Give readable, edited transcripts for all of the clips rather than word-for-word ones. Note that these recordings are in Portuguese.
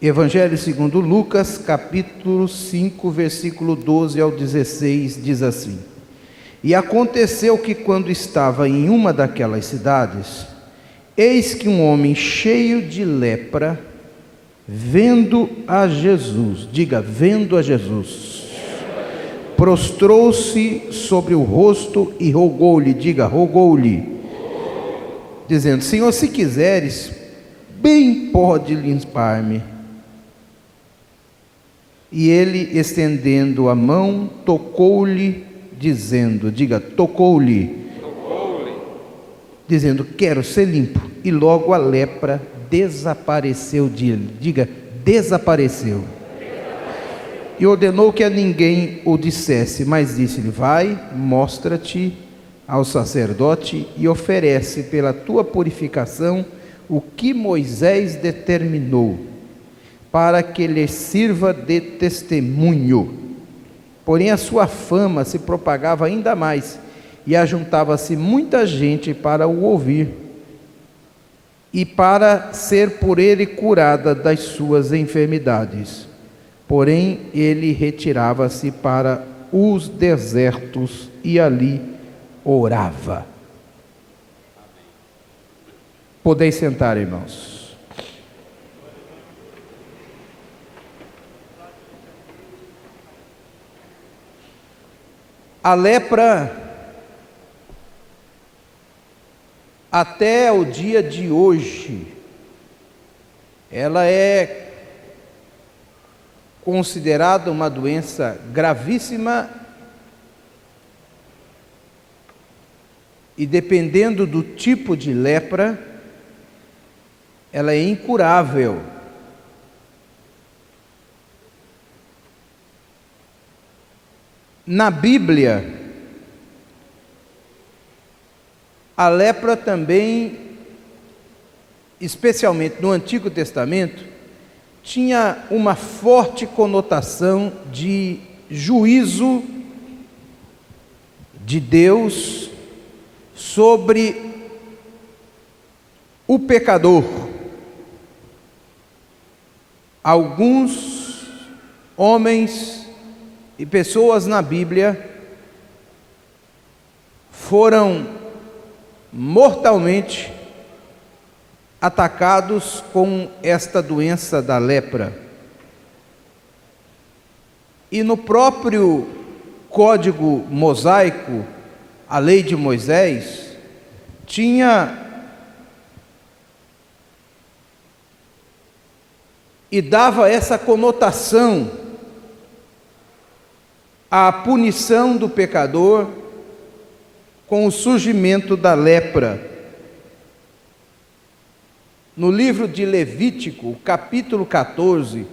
Evangelho segundo Lucas, capítulo 5, versículo 12 ao 16, diz assim: E aconteceu que quando estava em uma daquelas cidades, eis que um homem cheio de lepra, vendo a Jesus, diga, vendo a Jesus, prostrou-se sobre o rosto e rogou-lhe, diga, rogou-lhe, dizendo: Senhor, se quiseres, bem pode limpar-me. E ele, estendendo a mão, tocou-lhe, dizendo, diga, tocou-lhe, dizendo: quero ser limpo. E logo a lepra desapareceu dele, diga, desapareceu. E ordenou que a ninguém o dissesse, mas disse-lhe: vai, mostra-te ao sacerdote e oferece pela tua purificação o que Moisés determinou, para que lhe sirva de testemunho. Porém a sua fama se propagava ainda mais, e ajuntava-se muita gente para o ouvir, e para ser por ele curada das suas enfermidades. Porém ele retirava-se para os desertos e ali orava. Podeis sentar, irmãos. A lepra, até o dia de hoje, ela é considerada uma doença gravíssima e, dependendo do tipo de lepra, ela é incurável. Na Bíblia, a lepra também, especialmente no Antigo Testamento, tinha uma forte conotação de juízo de Deus sobre o pecador. Alguns homens e pessoas na Bíblia foram mortalmente atacados com esta doença da lepra. E no próprio Código Mosaico, a lei de Moisés, tinha e dava essa conotação à punição do pecador com o surgimento da lepra. No livro de Levítico, capítulo 14,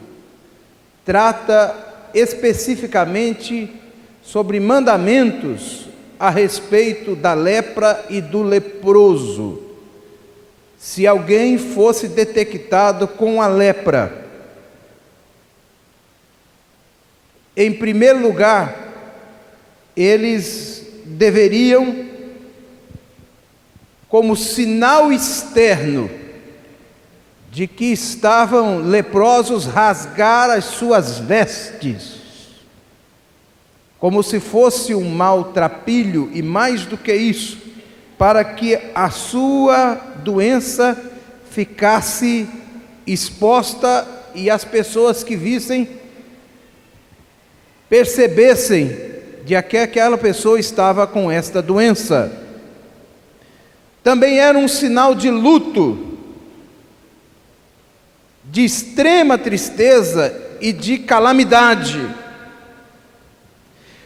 trata especificamente sobre mandamentos a respeito da lepra e do leproso. Se alguém fosse detectado com a lepra, em primeiro lugar, eles deveriam, como sinal externo de que estavam leprosos, rasgar as suas vestes, como se fosse um maltrapilho, e mais do que isso, para que a sua doença ficasse exposta e as pessoas que vissem percebessem de que aquela pessoa estava com esta doença. Também era um sinal de luto, de extrema tristeza e de calamidade.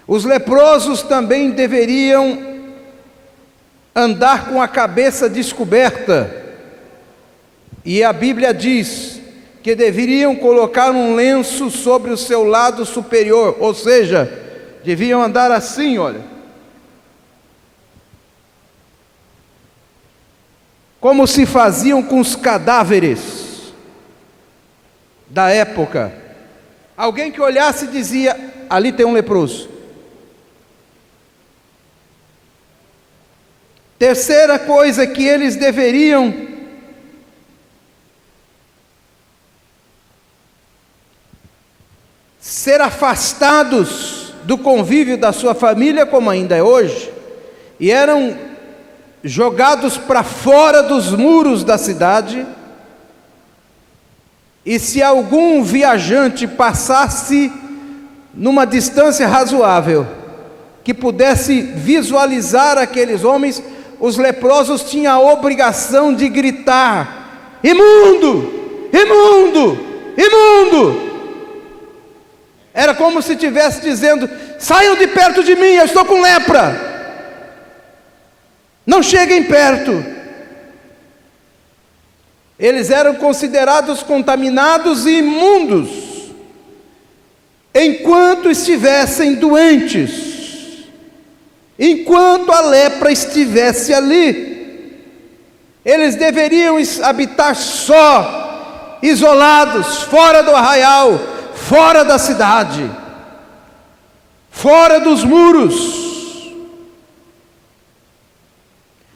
Os leprosos também deveriam andar com a cabeça descoberta, e a Bíblia diz que deveriam colocar um lenço sobre o seu lado superior, ou seja, deviam andar assim, olha, como se faziam com os cadáveres da época. Alguém que olhasse dizia: ali tem um leproso. Terceira coisa que eles deveriam ser afastados do convívio da sua família, como ainda é hoje, e eram jogados para fora dos muros da cidade. E se algum viajante passasse numa distância razoável, que pudesse visualizar aqueles homens, os leprosos tinham a obrigação de gritar: imundo, imundo, imundo. Era como se estivesse dizendo: saiam de perto de mim, eu estou com lepra, não cheguem perto. Eles eram considerados contaminados e imundos enquanto estivessem doentes, enquanto a lepra estivesse ali. Eles deveriam habitar só, isolados, fora do arraial, fora da cidade, fora dos muros.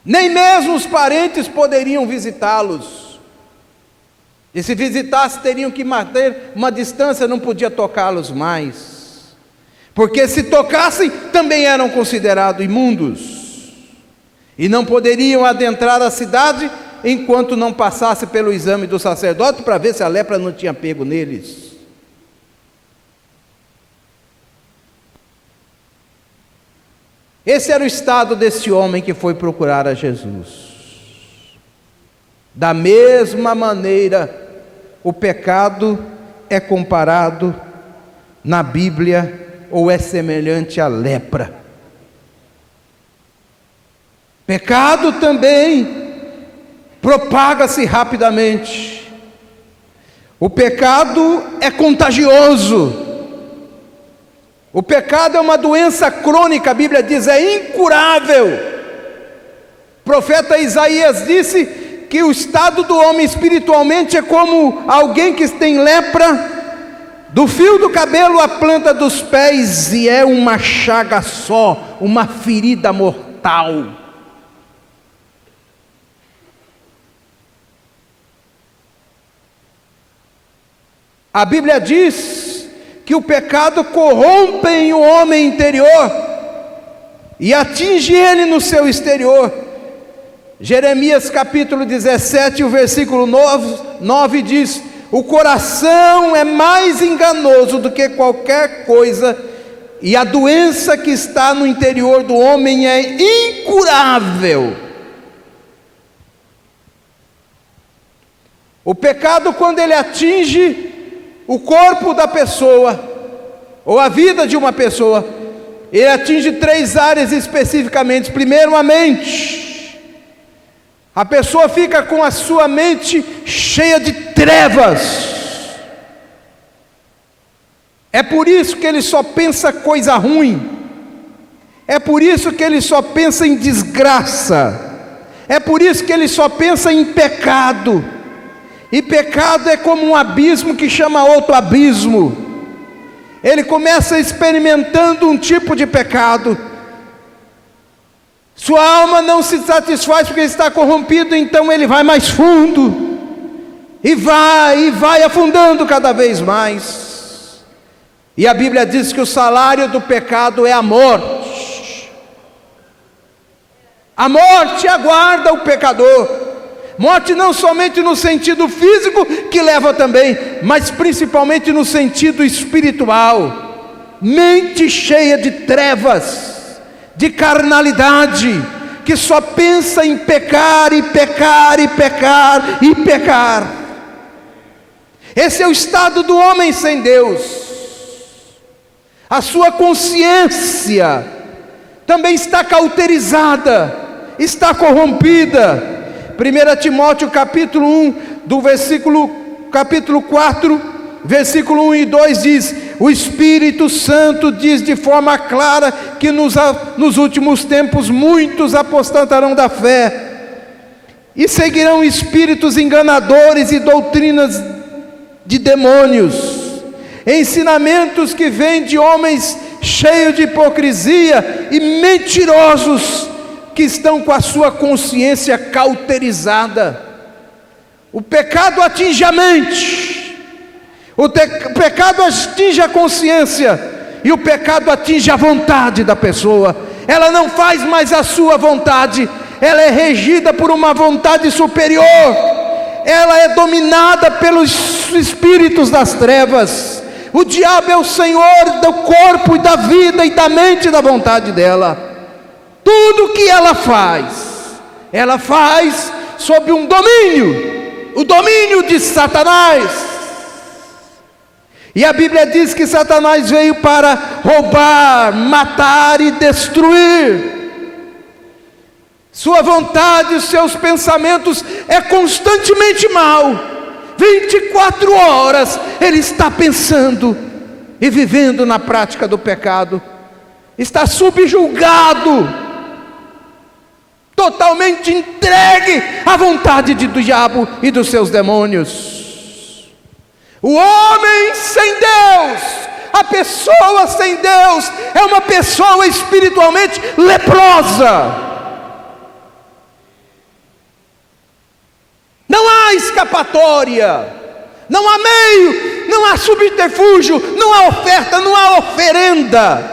Nem mesmo os parentes poderiam visitá-los. E se visitasse, teriam que manter uma distância, não podia tocá-los mais. Porque se tocassem, também eram considerados imundos. E não poderiam adentrar a cidade enquanto não passasse pelo exame do sacerdote para ver se a lepra não tinha pego neles. Esse era o estado desse homem que foi procurar a Jesus. Da mesma maneira, o pecado é comparado na Bíblia, ou é semelhante à lepra. Pecado também propaga-se rapidamente. O pecado é contagioso. O pecado é uma doença crônica, a Bíblia diz, é incurável. O profeta Isaías disse que o estado do homem espiritualmente é como alguém que tem lepra, do fio do cabelo à planta dos pés, e é uma chaga só, uma ferida mortal. A Bíblia diz que o pecado corrompe o homem interior e atinge ele no seu exterior. Jeremias capítulo 17, o versículo 9 diz: o coração é mais enganoso do que qualquer coisa, e a doença que está no interior do homem é incurável. O pecado, quando ele atinge o corpo da pessoa, ou a vida de uma pessoa, ele atinge 3 áreas especificamente. Primeiro, a mente. A pessoa fica com a sua mente cheia de trevas. É por isso que ele só pensa coisa ruim. É por isso que ele só pensa em desgraça. É por isso que ele só pensa em pecado. E pecado é como um abismo que chama outro abismo. Ele começa experimentando um tipo de pecado. Sua alma não se satisfaz porque está corrompido, então ele vai mais fundo. E vai afundando cada vez mais. E a Bíblia diz que o salário do pecado é a morte. A morte aguarda o pecador. Morte não somente no sentido físico, que leva também, mas principalmente no sentido espiritual. Mente cheia de trevas, de carnalidade, que só pensa em pecar e pecar e pecar e pecar. Esse é o estado do homem sem Deus. A sua consciência também está cauterizada, está corrompida. 1 Timóteo capítulo 1, capítulo 4, versículo 1 e 2 diz: o Espírito Santo diz de forma clara que nos últimos tempos muitos apostatarão da fé, e seguirão espíritos enganadores e doutrinas de demônios, ensinamentos que vêm de homens cheios de hipocrisia e mentirosos, que estão com a sua consciência cauterizada. O pecado atinge a mente. O pecado atinge a consciência, e o pecado atinge a vontade da pessoa. Ela não faz mais a sua vontade, ela é regida por uma vontade superior, ela é dominada pelos espíritos das trevas. O diabo é o senhor do corpo e da vida e da mente e da vontade dela. Tudo que ela faz sob um domínio, o domínio de Satanás. E a Bíblia diz que Satanás veio para roubar, matar e destruir. Sua vontade, os seus pensamentos é constantemente mal. 24 horas ele está pensando e vivendo na prática do pecado. Está subjugado, totalmente entregue à vontade do diabo e dos seus demônios. O homem sem Deus, a pessoa sem Deus, é uma pessoa espiritualmente leprosa. Não há escapatória, não há meio, não há subterfúgio, não há oferta, não há oferenda,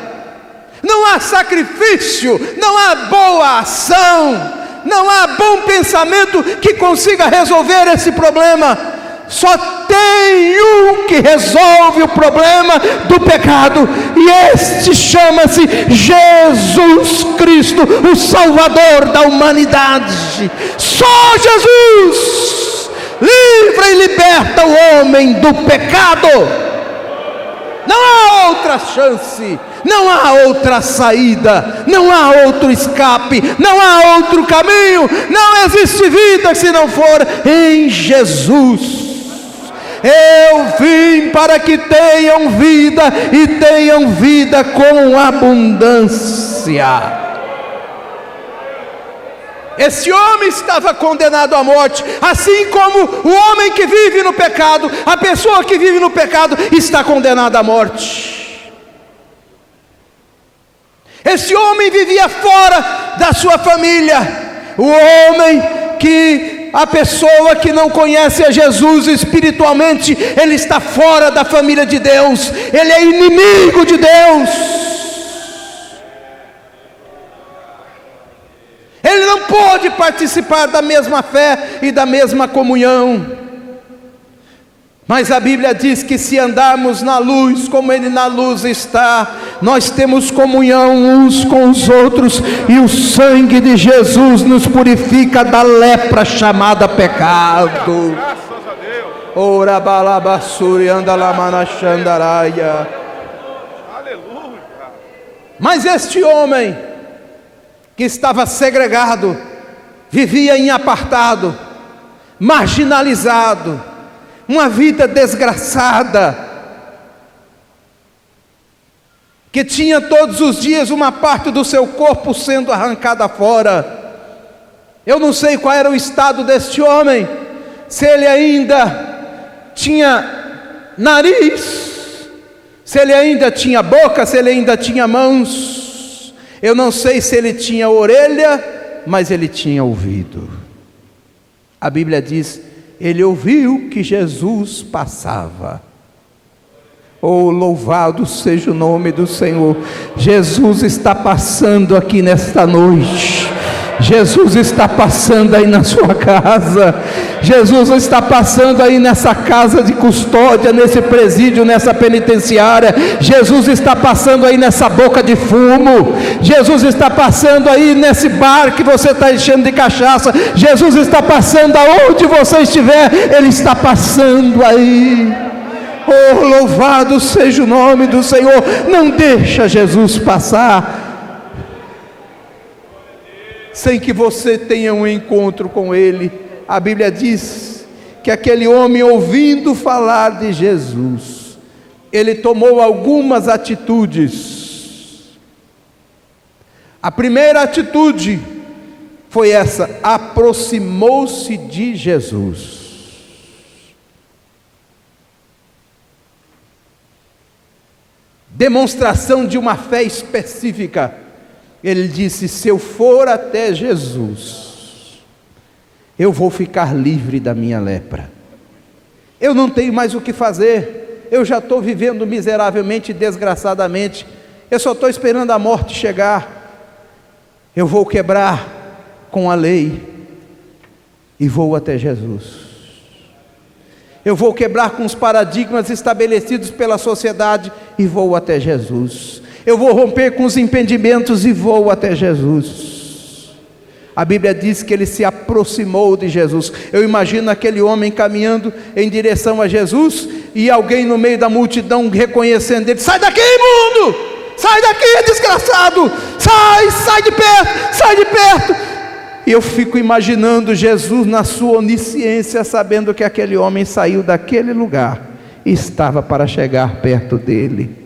não há sacrifício, não há boa ação, não há bom pensamento que consiga resolver esse problema. Só tem um que resolve o problema do pecado, e este chama-se Jesus Cristo, o Salvador da humanidade. Só Jesus livra e liberta o homem do pecado. Não há outra chance, não há outra saída, não há outro escape, não há outro caminho. Não existe vida se não for em Jesus. Eu vim para que tenham vida e tenham vida com abundância. Esse homem estava condenado à morte, assim como o homem que vive no pecado, a pessoa que vive no pecado está condenada à morte. Esse homem vivia fora da sua família. O homem a pessoa que não conhece a Jesus espiritualmente, ele está fora da família de Deus, ele é inimigo de Deus. Ele não pode participar da mesma fé e da mesma comunhão. Mas a Bíblia diz que se andarmos na luz, como Ele na luz está, nós temos comunhão uns com os outros, e o sangue de Jesus nos purifica da lepra chamada pecado. Graças a Deus. Ora balabassuri andalamana xandaraia. Aleluia. Mas este homem que estava segregado, vivia em apartado, marginalizado, uma vida desgraçada, que tinha todos os dias uma parte do seu corpo sendo arrancada fora. Eu não sei qual era o estado deste homem, se ele ainda tinha nariz, se ele ainda tinha boca, se ele ainda tinha mãos. Eu não sei se ele tinha orelha, mas ele tinha ouvido. A Bíblia diz: ele ouviu que Jesus passava. Oh, louvado seja o nome do Senhor. Jesus está passando aqui nesta noite. Jesus está passando aí na sua casa. Jesus está passando aí nessa casa de custódia, nesse presídio, nessa penitenciária. Jesus está passando aí nessa boca de fumo. Jesus está passando aí nesse bar que você está enchendo de cachaça. Jesus está passando aonde você estiver. Ele está passando aí. Oh, louvado seja o nome do Senhor. Não deixa Jesus passar sem que você tenha um encontro com Ele. A Bíblia diz que aquele homem, ouvindo falar de Jesus, ele tomou algumas atitudes. A primeira atitude foi essa: aproximou-se de Jesus. Demonstração de uma fé específica. Ele disse: se eu for até Jesus, eu vou ficar livre da minha lepra. Eu não tenho mais o que fazer. eu já estou vivendo miseravelmente, desgraçadamente, eu só estou esperando a morte chegar. Eu vou quebrar com a lei e vou até Jesus. Eu vou quebrar com os paradigmas estabelecidos pela sociedade e vou até Jesus. Eu vou romper com os impedimentos e vou até Jesus. A Bíblia diz que ele se aproximou de Jesus. Eu imagino aquele homem caminhando em direção a Jesus e alguém no meio da multidão reconhecendo ele: sai daqui, imundo! Sai daqui, desgraçado! Sai de perto, sai de perto! E eu fico imaginando Jesus na sua onisciência, sabendo que aquele homem saiu daquele lugar e estava para chegar perto dele.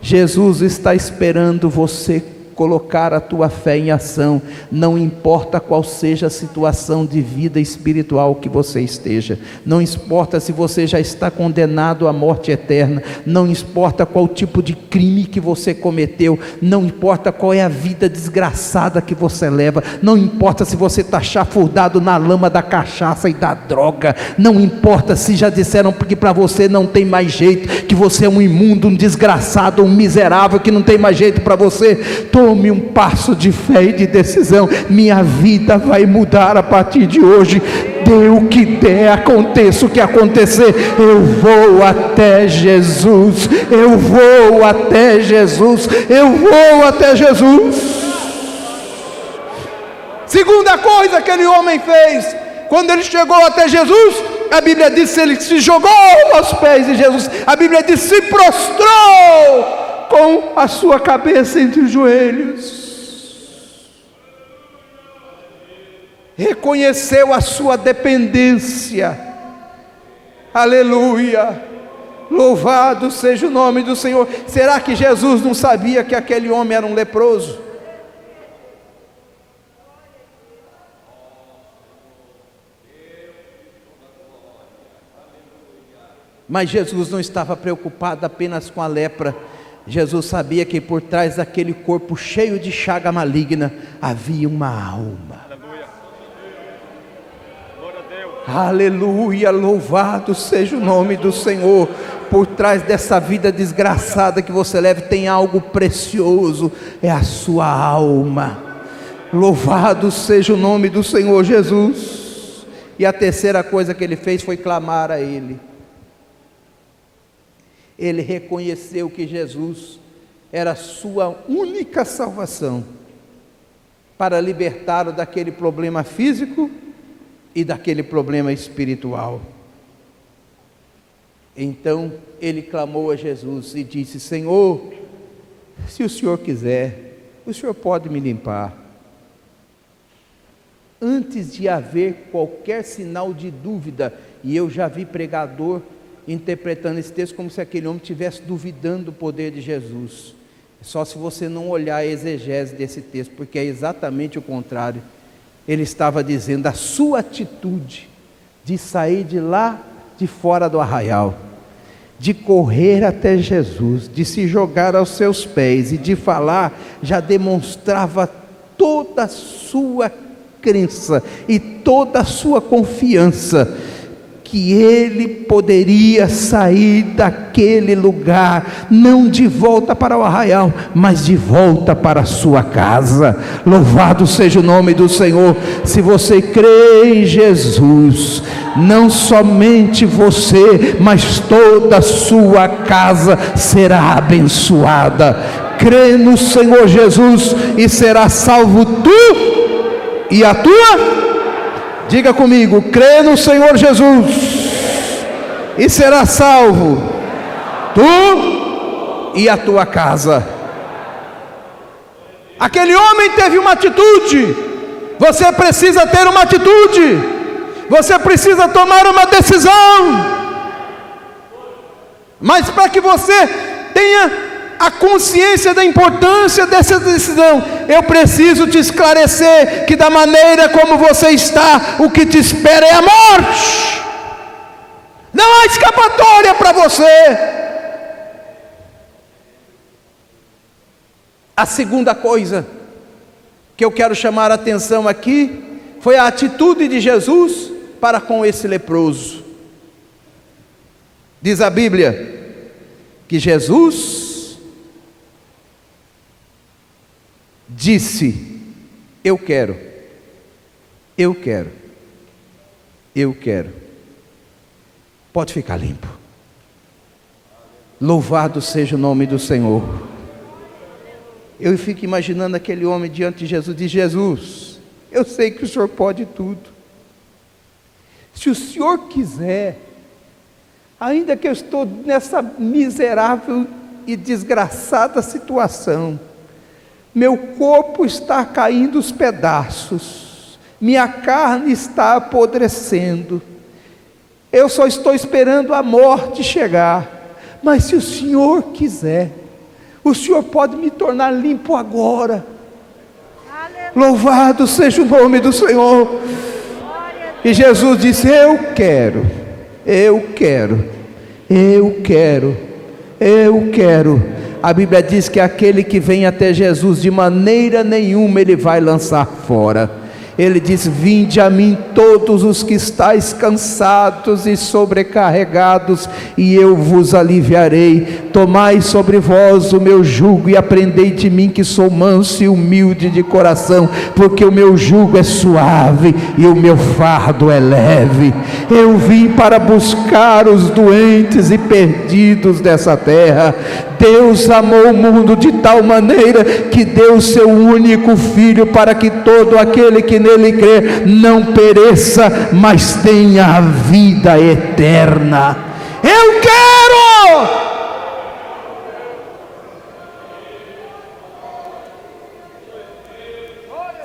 Jesus está esperando você colocar a tua fé em ação, não importa qual seja a situação de vida espiritual que você esteja, não importa se você já está condenado à morte eterna, não importa qual tipo de crime que você cometeu, não importa qual é a vida desgraçada que você leva, não importa se você está chafurdado na lama da cachaça e da droga, não importa se já disseram que para você não tem mais jeito, que você é um imundo, um desgraçado, um miserável, que não tem mais jeito para você. Tome um passo de fé e de decisão. Minha vida vai mudar a partir de hoje. Dê o que der, aconteça o que acontecer, eu vou até Jesus. Eu vou até Jesus. Eu vou até Jesus. Segunda coisa que aquele homem fez, quando ele chegou até Jesus, a Bíblia diz que ele se jogou aos pés de Jesus. A Bíblia diz: se prostrou com a sua cabeça entre os joelhos, reconheceu a sua dependência. Aleluia, louvado seja o nome do Senhor. Será que Jesus não sabia que aquele homem era um leproso? Mas Jesus não estava preocupado apenas com a lepra. Jesus sabia que por trás daquele corpo cheio de chaga maligna havia uma alma. Aleluia. Glória a Deus. Aleluia, louvado seja o nome do Senhor. Por trás dessa vida desgraçada que você leva tem algo precioso, é a sua alma. Louvado seja o nome do Senhor Jesus. E a terceira coisa que ele fez foi clamar a Ele. Ele reconheceu que Jesus era a sua única salvação para libertá-lo daquele problema físico e daquele problema espiritual. Então ele clamou a Jesus e disse: Senhor, se o Senhor quiser, o Senhor pode me limpar. Antes de haver qualquer sinal de dúvida, e eu já vi pregador interpretando esse texto como se aquele homem estivesse duvidando do poder de Jesus. Só se você não olhar a exegese desse texto, porque é exatamente o contrário. Ele estava dizendo a sua atitude de sair de lá de fora do arraial, de correr até Jesus, de se jogar aos seus pés e de falar, já demonstrava toda a sua crença e toda a sua confiança que ele poderia sair daquele lugar, não de volta para o arraial, mas de volta para a sua casa. Louvado seja o nome do Senhor. Se você crê em Jesus, não somente você, mas toda a sua casa será abençoada. Crê no Senhor Jesus e será salvo tu e a tua. Diga comigo: crê no Senhor Jesus e será salvo tu e a tua casa. Aquele homem teve uma atitude. Você precisa ter uma atitude. Você precisa tomar uma decisão. Mas para que você tenha a consciência da importância dessa decisão, eu preciso te esclarecer que da maneira como você está, o que te espera é a morte. Não há escapatória para você. A segunda coisa que eu quero chamar a atenção aqui foi a atitude de Jesus para com esse leproso. Diz a Bíblia que Jesus disse: eu quero, eu quero, eu quero. Pode ficar limpo. Louvado seja o nome do Senhor. Eu fico imaginando aquele homem diante de Jesus, diz: Jesus, eu sei que o Senhor pode tudo. Se o Senhor quiser, ainda que eu estou nessa miserável e desgraçada situação, meu corpo está caindo aos pedaços, minha carne está apodrecendo, eu só estou esperando a morte chegar, mas se o Senhor quiser, o Senhor pode me tornar limpo agora. Aleluia. Louvado seja o nome do Senhor. E Jesus disse: eu quero, eu quero, eu quero, eu quero. A Bíblia diz que aquele que vem até Jesus, de maneira nenhuma ele vai lançar fora. Ele diz: vinde a mim todos os que estáis cansados e sobrecarregados, e eu vos aliviarei. Tomai sobre vós o meu jugo e aprendei de mim, que sou manso e humilde de coração, porque o meu jugo é suave e o meu fardo é leve. Eu vim para buscar os doentes e perdidos dessa terra. Deus amou o mundo de tal maneira que deu o seu único Filho, para que todo aquele que nele crê não pereça, mas tenha a vida eterna. Eu quero!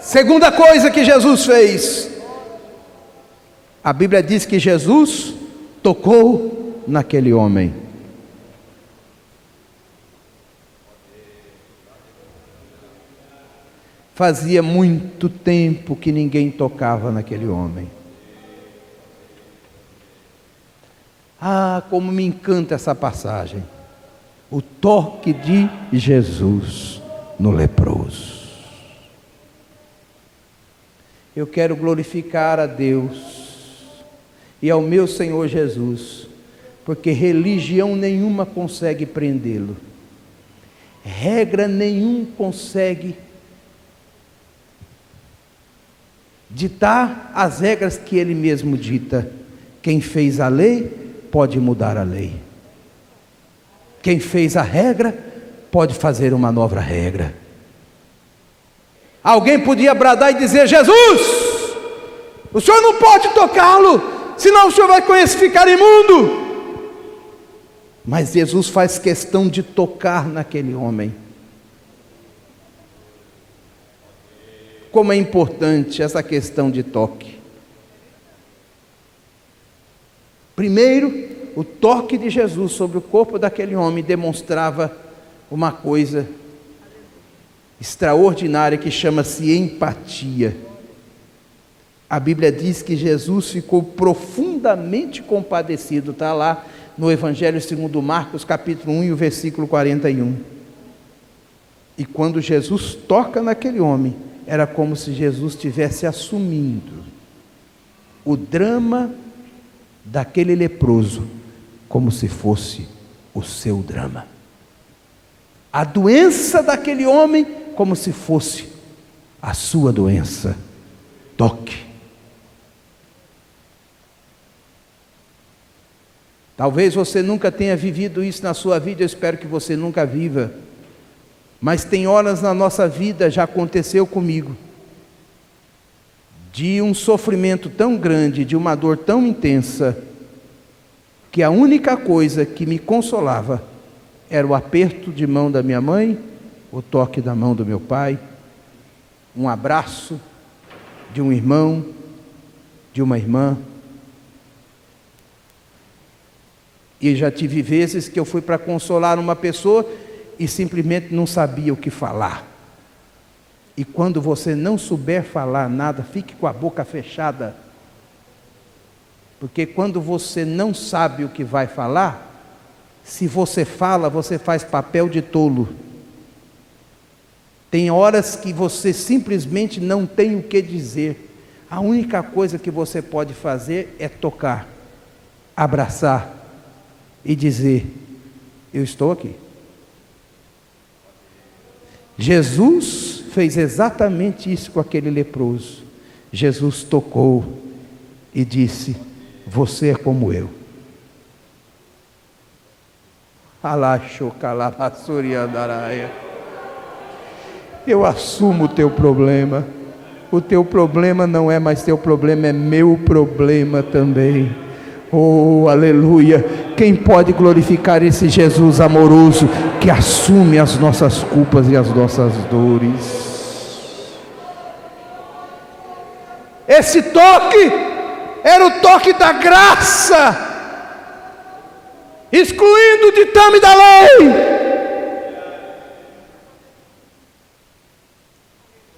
Segunda coisa que Jesus fez, a Bíblia diz que Jesus tocou naquele homem. Fazia muito tempo que ninguém tocava naquele homem. Ah, como me encanta essa passagem. O toque de Jesus no leproso. Eu quero glorificar a Deus e ao meu Senhor Jesus, porque religião nenhuma consegue prendê-lo. Regra nenhuma consegue ditar as regras que ele mesmo dita. Quem fez a lei pode mudar a lei. Quem fez a regra pode fazer uma nova regra. Alguém podia bradar e dizer: Jesus, o senhor não pode tocá-lo, senão o senhor vai ficar imundo. Mas Jesus faz questão de tocar naquele homem. Como é importante essa questão de toque. Primeiro, o toque de Jesus sobre o corpo daquele homem demonstrava uma coisa extraordinária que chama-se empatia. A Bíblia diz que Jesus ficou profundamente compadecido, está lá no Evangelho segundo Marcos, capítulo 1 e o versículo 41. E quando Jesus toca naquele homem, era como se Jesus estivesse assumindo o drama daquele leproso, como se fosse o seu drama. A doença daquele homem, como se fosse a sua doença. Toque. Talvez você nunca tenha vivido isso na sua vida, eu espero que você nunca viva. Mas tem horas na nossa vida, já aconteceu comigo, de um sofrimento tão grande, de uma dor tão intensa, que a única coisa que me consolava era o aperto de mão da minha mãe, o toque da mão do meu pai, um abraço de um irmão, de uma irmã. E já tive vezes que eu fui para consolar uma pessoa e simplesmente não sabia o que falar. E quando você não souber falar nada, fique com a boca fechada. Porque quando você não sabe o que vai falar, se você fala, você faz papel de tolo. Tem horas que você simplesmente não tem o que dizer. A única coisa que você pode fazer é tocar, abraçar, e dizer: eu estou aqui. Jesus fez exatamente isso com aquele leproso. Jesus tocou e disse: você é como eu. Eu assumo o teu problema. O teu problema não é mais teu problema, é meu problema também. Oh, aleluia! Quem pode glorificar esse Jesus amoroso que assume as nossas culpas e as nossas dores? Esse toque era o toque da graça, excluindo o ditame da lei.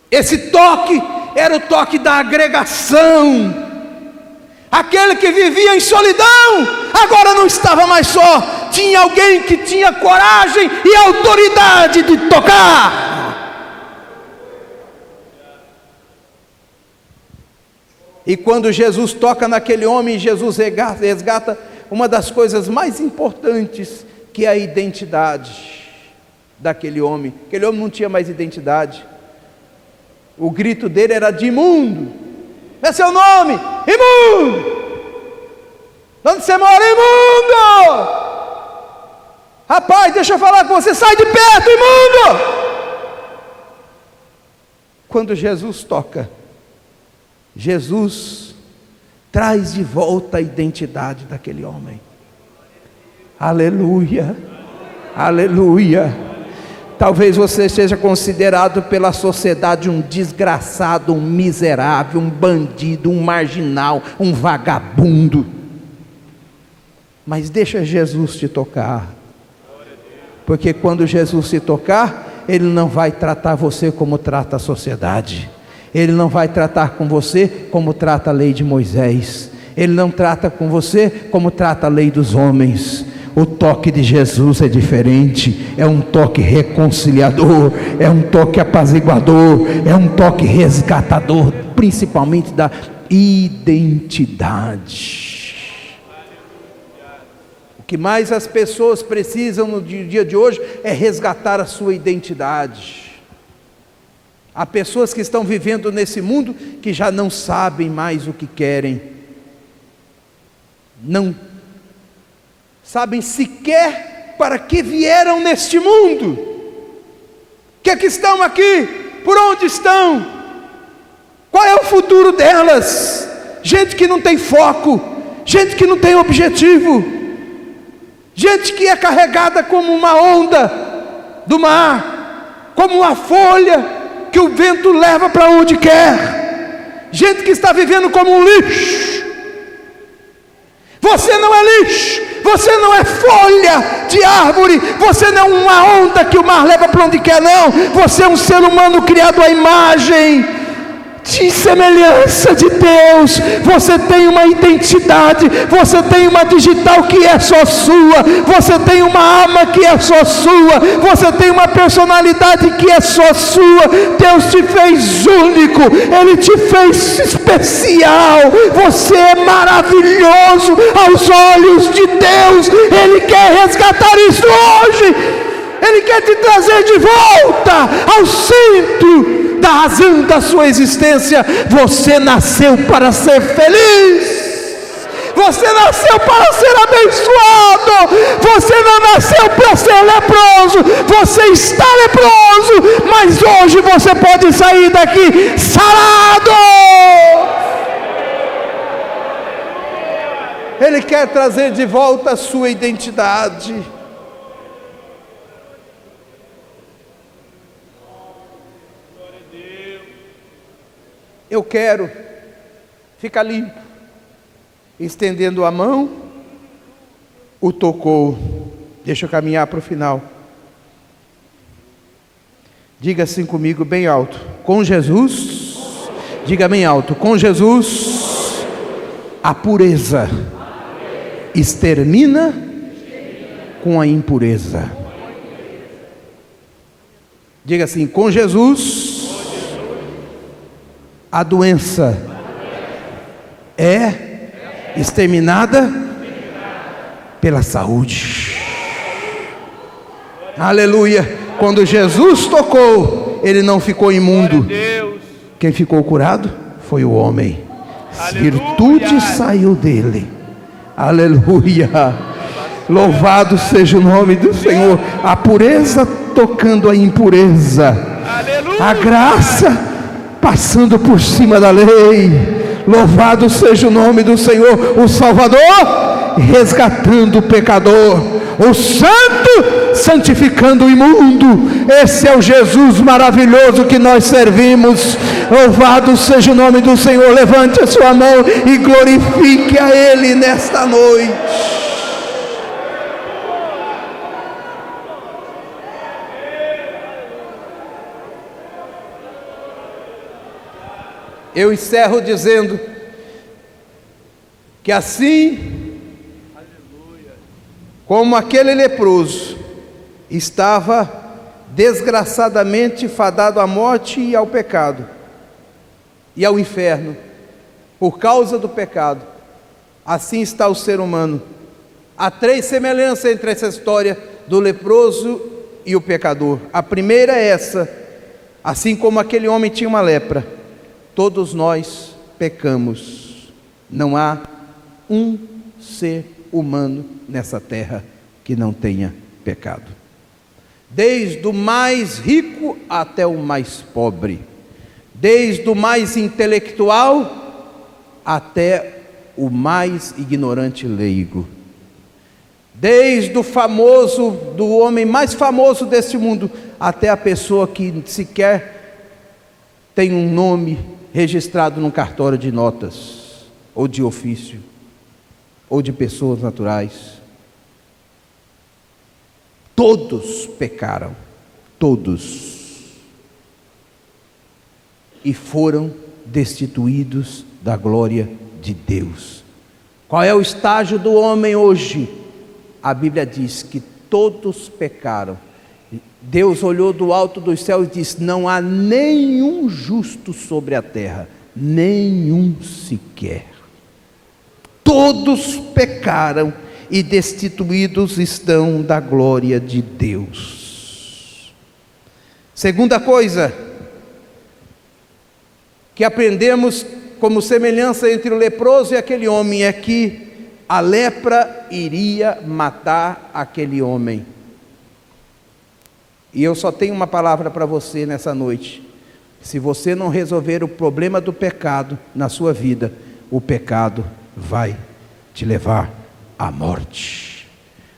Esse toque era o toque da agregação. Aquele que vivia em solidão, agora não estava mais só. Tinha alguém que tinha coragem e autoridade de tocar. E quando Jesus toca naquele homem, Jesus resgata uma das coisas mais importantes, que é a identidade daquele homem. Aquele homem não tinha mais identidade. O grito dele era de imundo. É seu nome? Imundo! Onde você mora? Imundo! Rapaz, deixa eu falar com você, sai de perto, imundo! Quando Jesus toca, Jesus traz de volta a identidade daquele homem. Aleluia! Aleluia! Talvez você seja considerado pela sociedade um desgraçado, um miserável, um bandido, um marginal, um vagabundo. Mas deixa Jesus te tocar. Porque quando Jesus te tocar, Ele não vai tratar você como trata a sociedade. Ele não vai tratar com você como trata a lei de Moisés. Ele não trata com você como trata a lei dos homens. O toque de Jesus é diferente, é um toque reconciliador, é um toque apaziguador, é um toque resgatador, principalmente da identidade. O que mais as pessoas precisam no dia de hoje é resgatar a sua identidade. Há pessoas que estão vivendo nesse mundo que já não sabem mais o que querem, não sabem sequer para que vieram neste mundo. Que estão aqui? Por onde estão? Qual é o futuro delas? Gente que não tem foco, gente que não tem objetivo, gente que é carregada como uma onda do mar, como uma folha que o vento leva para onde quer, gente que está vivendo como um lixo. Você não é lixo, você não é folha de árvore, você não é uma onda que o mar leva para onde quer, não. Você é um ser humano criado à imagem de semelhança de Deus. Você tem uma identidade, você tem uma digital que é só sua, você tem uma alma que é só sua, você tem uma personalidade que é só sua. Deus te fez único, Ele te fez especial, você é maravilhoso aos olhos de Deus. Ele quer resgatar isso hoje, Ele quer te trazer de volta ao centro da razão da sua existência. Você nasceu para ser feliz, você nasceu para ser abençoado, você não nasceu para ser leproso, você está leproso, mas hoje você pode sair daqui sarado. Ele quer trazer de volta a sua identidade. Eu quero ficar limpo. Estendendo a mão, o tocou. Deixa eu caminhar para o final. Diga assim comigo bem alto: com Jesus. Diga bem alto: com Jesus a pureza extermina com a impureza. Diga assim: com Jesus a doença é exterminada pela saúde. Aleluia. Quando Jesus tocou, ele não ficou imundo. Quem ficou curado foi o homem. A virtude saiu dele. Aleluia. Louvado seja o nome do Senhor. A pureza tocando a impureza. A graça passando por cima da lei. Louvado seja o nome do Senhor. O Salvador resgatando o pecador. O santo santificando o imundo. Esse é o Jesus maravilhoso que nós servimos. Louvado seja o nome do Senhor. Levante a sua mão e glorifique a Ele nesta noite. Eu encerro dizendo que assim como aquele leproso estava desgraçadamente fadado à morte e ao pecado e ao inferno por causa do pecado, assim está o ser humano. Há 3 semelhanças entre essa história do leproso e o pecador. A primeira é essa: assim como aquele homem tinha uma lepra, todos nós pecamos. Não há um ser humano nessa terra que não tenha pecado. Desde o mais rico até o mais pobre, desde o mais intelectual até o mais ignorante leigo, desde o famoso, do homem mais famoso deste mundo, até a pessoa que sequer tem um nome registrado num cartório de notas, ou de ofício, ou de pessoas naturais. Todos pecaram, todos, e foram destituídos da glória de Deus. Qual é o estágio do homem hoje? A Bíblia diz que todos pecaram. Deus olhou do alto dos céus e disse: não há nenhum justo sobre a terra, nenhum sequer. Todos pecaram e destituídos estão da glória de Deus. Segunda coisa que aprendemos como semelhança entre o leproso e aquele homem é que a lepra iria matar aquele homem. E eu só tenho uma palavra para você nessa noite: se você não resolver o problema do pecado na sua vida, o pecado vai te levar à morte.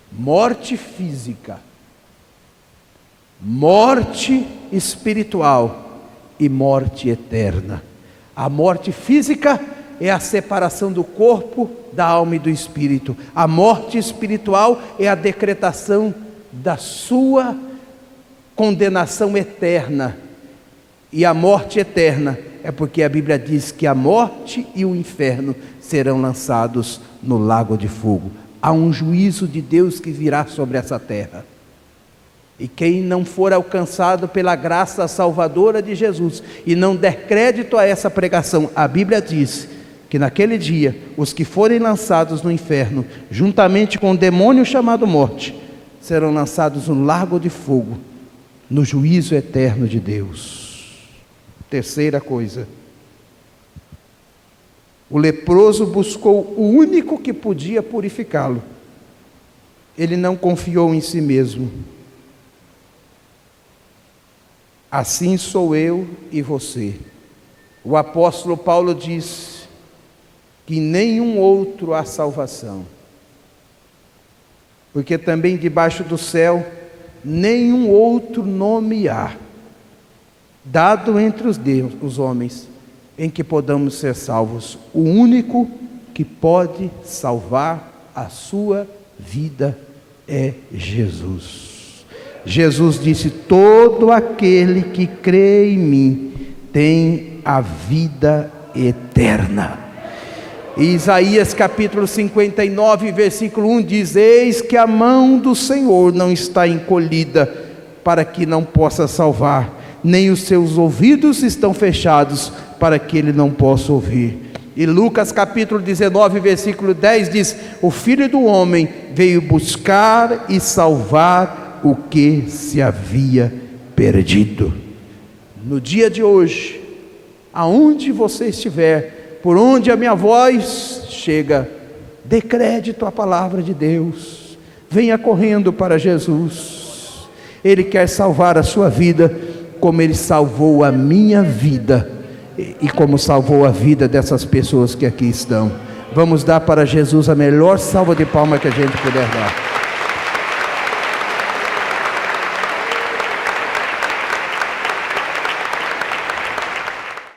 Morte física, morte espiritual e morte eterna. A morte física é a separação do corpo, da alma e do espírito. A morte espiritual é a decretação da sua condenação eterna. E a morte eterna é porque a Bíblia diz que a morte e o inferno serão lançados no lago de fogo. Há um juízo de Deus que virá sobre essa terra. E quem não for alcançado pela graça salvadora de Jesus e não der crédito a essa pregação, a Bíblia diz que naquele dia, os que forem lançados no inferno, juntamente com o demônio chamado morte, serão lançados no lago de fogo, no juízo eterno de Deus. Terceira coisa: o leproso buscou o único que podia purificá-lo. Ele não confiou em si mesmo. Assim sou eu e você. O apóstolo Paulo diz que nenhum outro há salvação, porque também debaixo do céu nenhum outro nome há, dado entre os homens, em que podamos ser salvos. O único que pode salvar a sua vida é Jesus. Jesus disse: todo aquele que crê em mim tem a vida eterna. E Isaías capítulo 59, versículo 1 diz: eis que a mão do Senhor não está encolhida para que não possa salvar, nem os seus ouvidos estão fechados para que ele não possa ouvir. E Lucas capítulo 19, versículo 10 diz: o Filho do Homem veio buscar e salvar o que se havia perdido. No dia de hoje, aonde você estiver, por onde a minha voz chega, dê crédito à palavra de Deus, venha correndo para Jesus. Ele quer salvar a sua vida, como Ele salvou a minha vida, e como salvou a vida dessas pessoas que aqui estão. Vamos dar para Jesus a melhor salva de palmas que a gente puder dar.